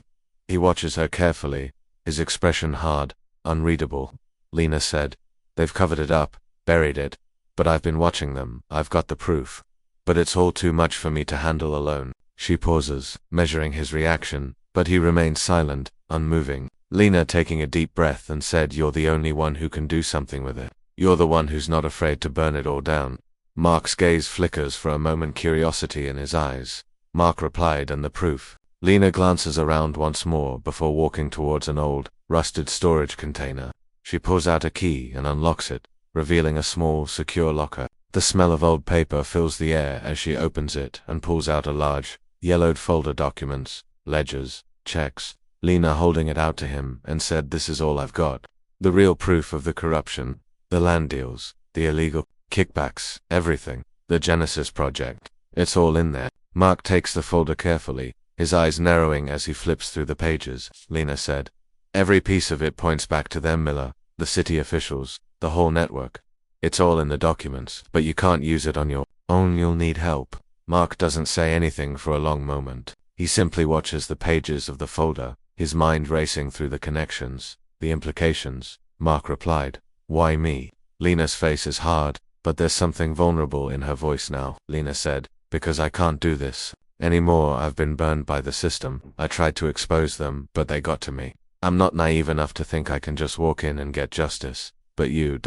He watches her carefully, his expression hard, unreadable. Lena said, they've covered it up, buried it, but I've been watching them. I've got the proof. But it's all too much for me to handle alone. She pauses, measuring his reaction, but he remains silent, unmoving. Lena, taking a deep breath, and said, you're the only one who can do something with it. You're the one who's not afraid to burn it all down. Mark's gaze flickers for a moment, curiosity in his eyes. Mark replied, and the proof. Lena glances around once more before walking towards an old, rusted storage container. She pulls out a key and unlocks it, revealing a small, secure locker. The smell of old paper fills the air as she opens it and pulls out a large, yellowed folder. Documents, ledgers, checks. Lena holding it out to him and said, this is all I've got. The real proof of the corruption, the land deals, the illegal kickbacks, everything. The Genesis project. It's all in there. Mark takes the folder carefully, his eyes narrowing as he flips through the pages. Lena said, every piece of it points back to them, Miller, the city officials, the whole network. It's all in the documents, but you can't use it on your own. You'll need help. Mark doesn't say anything for a long moment. He simply watches the pages of the folder, his mind racing through the connections, the implications. Mark replied, why me? Lena's face is hard, but there's something vulnerable in her voice now. Lena said, because I can't do this anymore. I've been burned by the system. I tried to expose them, but they got to me. I'm not naive enough to think I can just walk in and get justice. But you,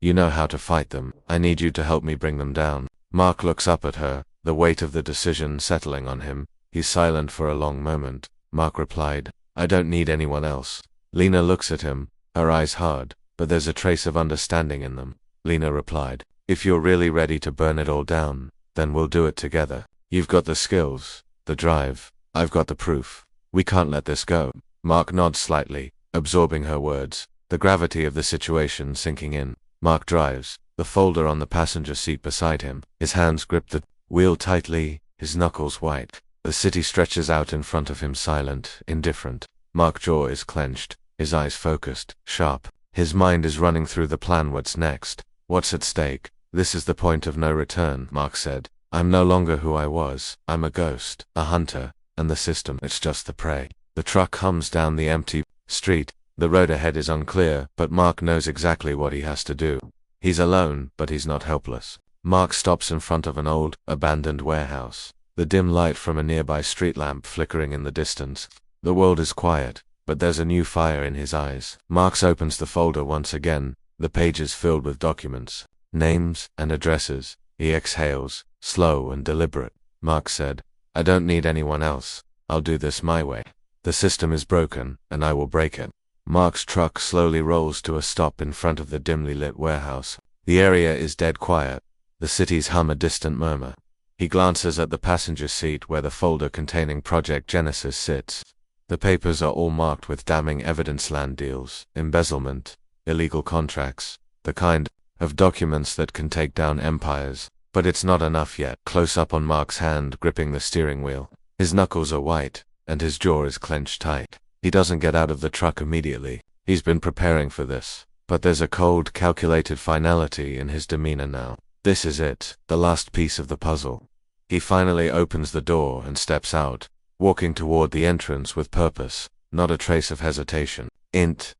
you know how to fight them. I need you to help me bring them down. Mark looks up at her, the weight of the decision settling on him. He's silent for a long moment. Mark replied, I don't need anyone else. Lena looks at him, her eyes hard, but there's a trace of understanding in them. Lena replied, if you're really ready to burn it all down, then we'll do it together. You've got the skills, the drive. I've got the proof. We can't let this go. Mark nods slightly, absorbing her words, the gravity of the situation sinking in. Mark drives, the folder on the passenger seat beside him. His hands grip the wheel tightly, his knuckles white. The city stretches out in front of him, silent, indifferent. Mark's jaw is clenched, his eyes focused, sharp. His mind is running through the plan. What's next? What's at stake? This is the point of no return, Mark said. I'm no longer who I was. I'm a ghost, a hunter, and the system, it's just the prey. The truck hums down the empty street. The road ahead is unclear, but Mark knows exactly what he has to do. He's alone, but he's not helpless. Mark stops in front of an old, abandoned warehouse. The dim light from a nearby street lamp flickering in the distance. The world is quiet, but there's a new fire in his eyes. Mark opens the folder once again, the pages filled with documents, names and addresses. He exhales, slow and deliberate. Mark said, I don't need anyone else. I'll do this my way. The system is broken, and I will break it. Mark's truck slowly rolls to a stop in front of the dimly lit warehouse. The area is dead quiet. The cities hum a distant murmur. He glances at the passenger seat where the folder containing Project Genesis sits. The papers are all marked with damning evidence: land deals, embezzlement, illegal contracts, the kind of documents that can take down empires. But it's not enough yet. Close up on Mark's hand gripping the steering wheel. His knuckles are white, and his jaw is clenched tight. He doesn't get out of the truck immediately. He's been preparing for this. But there's a cold, calculated finality in his demeanor now. This is it, the last piece of the puzzle. He finally opens the door and steps out, walking toward the entrance with purpose, not a trace of hesitation.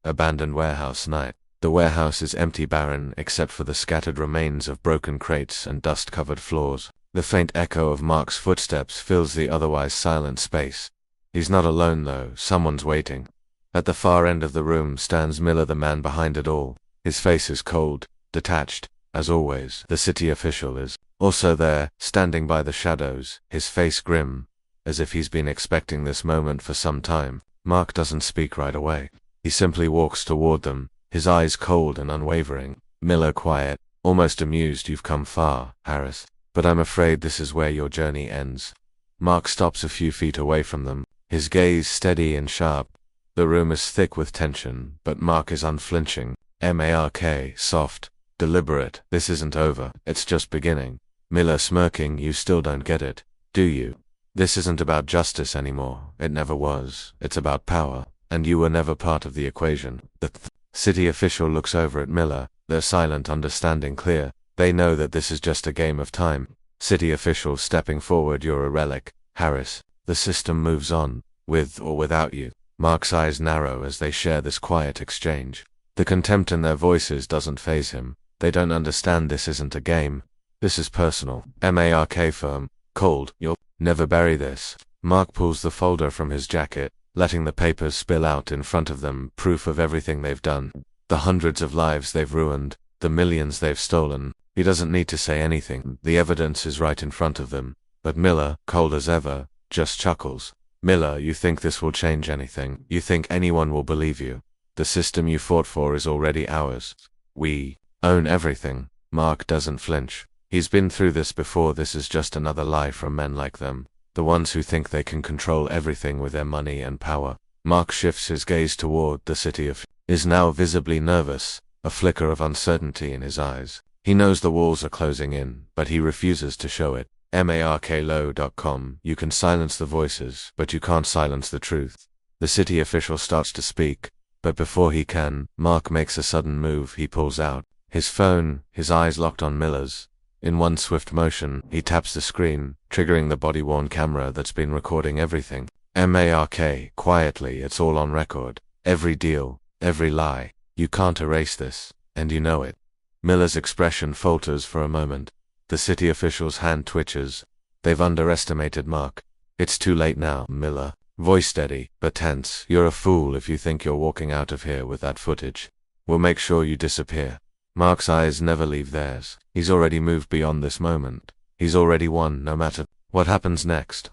Abandoned warehouse night. The warehouse is empty, barren, except for the scattered remains of broken crates and dust-covered floors. The faint echo of Mark's footsteps fills the otherwise silent space. He's not alone though, someone's waiting. At the far end of the room stands Miller, the man behind it all. His face is cold, detached, as always. The city official is also there, standing by the shadows, his face grim, as if he's been expecting this moment for some time. Mark doesn't speak right away. He simply walks toward them, his eyes cold and unwavering. Miller quiet, almost amused. You've come far, Harris, but I'm afraid this is where your journey ends. Mark stops a few feet away from them, his gaze steady and sharp. The room is thick with tension, but Mark is unflinching. Mark, soft, deliberate. This isn't over, it's just beginning. Miller smirking. You still don't get it, do you? This isn't about justice anymore. It never was. It's about power, and you were never part of the equation. The city official looks over at Miller, their silent understanding clear. They know that this is just a game of time. City official stepping forward. You're a relic, Harris. The system moves on, with or without you. Mark's eyes narrow as they share this quiet exchange. The contempt in their voices doesn't faze him. They don't understand this isn't a game. This is personal. Mark firm, cold. You'll never bury this. Mark pulls the folder from his jacket, letting the papers spill out in front of them, proof of everything they've done. The hundreds of lives they've ruined, the millions they've stolen. He doesn't need to say anything. The evidence is right in front of them. But Miller, cold as ever, just chuckles. Miller, you think this will change anything? You think anyone will believe you? The system you fought for is already ours. We own everything. Mark doesn't flinch. He's been through this before. This is just another lie from men like them, the ones who think they can control everything with their money and power. Mark shifts his gaze toward the city is now visibly nervous, a flicker of uncertainty in his eyes. He knows the walls are closing in, but he refuses to show it. marklow.com. You can silence the voices, but you can't silence the truth. The city official starts to speak, but before he can, Mark makes a sudden move. He pulls out his phone, his eyes locked on Miller's. In one swift motion, he taps the screen, triggering the body-worn camera that's been recording everything. Mark, quietly, it's all on record. Every deal, every lie. You can't erase this, and you know it. Miller's expression falters for a moment. The city official's hand twitches. They've underestimated Mark. It's too late now, Miller. Voice steady, but tense. You're a fool if you think you're walking out of here with that footage. We'll make sure you disappear. Mark's eyes never leave theirs. He's already moved beyond this moment. He's already won, no matter what happens next.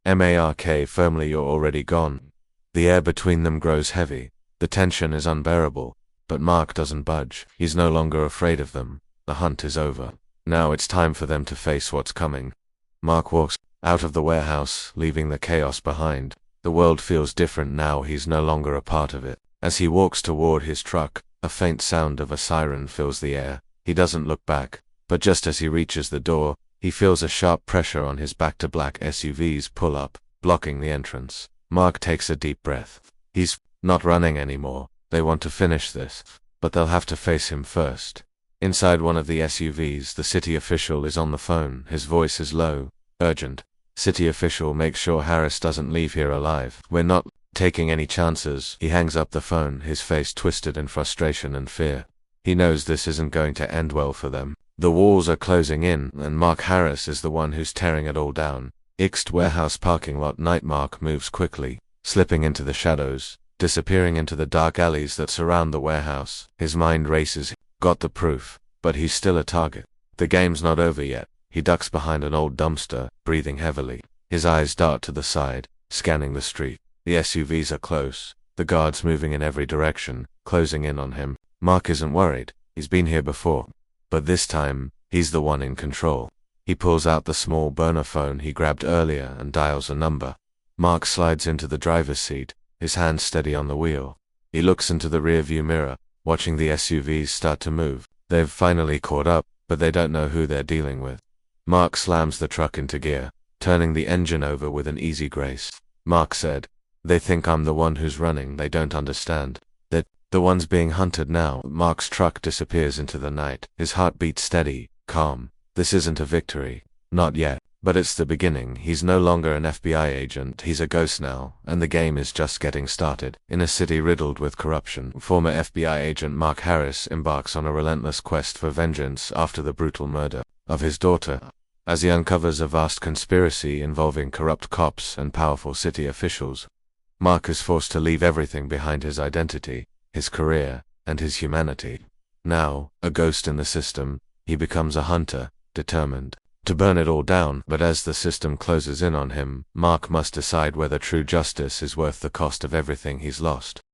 Mark, firmly. You're already gone. The air between them grows heavy. The tension is unbearable. But Mark doesn't budge. He's no longer afraid of them. The hunt is over. Now it's time for them to face what's coming. Mark walks out of the warehouse, leaving the chaos behind. The world feels different now. He's no longer a part of it. As he walks toward his truck, a faint sound of a siren fills the air. He doesn't look back, but just as he reaches the door, he feels a sharp pressure on his back. To black SUVs pull up, blocking the entrance. Mark takes a deep breath. He's not running anymore. They want to finish this, but they'll have to face him first. Inside one of the SUVs, the city official is on the phone. His voice is low, urgent. City official, make sure Harris doesn't leave here alive. We're not taking any chances. He hangs up the phone, his face twisted in frustration and fear. He knows this isn't going to end well for them. The walls are closing in, and Mark Harris is the one who's tearing it all down. Ixed warehouse parking lot night. Mark moves quickly, slipping into the shadows, disappearing into the dark alleys that surround the warehouse. His mind races. Got the proof, but he's still a target. The game's not over yet. He ducks behind an old dumpster, breathing heavily. His eyes dart to the side, scanning the street. The SUVs are close, the guards moving in every direction, closing in on him. Mark isn't worried. He's been here before. But this time, he's the one in control. He pulls out the small burner phone he grabbed earlier and dials a number. Mark slides into the driver's seat, his hands steady on the wheel. He looks into the rearview mirror, watching the SUVs start to move. They've finally caught up, but they don't know who they're dealing with. Mark slams the truck into gear, turning the engine over with an easy grace. Mark said, "They think I'm the one who's running. They don't understand. They're the ones being hunted now." Mark's truck disappears into the night, his heart beats steady, calm. This isn't a victory. Not yet. But it's the beginning. He's no longer an FBI agent, he's a ghost now, and the game is just getting started. In a city riddled with corruption, former FBI agent Mark Harris embarks on a relentless quest for vengeance after the brutal murder of his daughter. As he uncovers a vast conspiracy involving corrupt cops and powerful city officials, Mark is forced to leave everything behind: his identity, his career, and his humanity. Now, a ghost in the system, he becomes a hunter, determined to burn it all down. But as the system closes in on him, Mark must decide whether true justice is worth the cost of everything he's lost.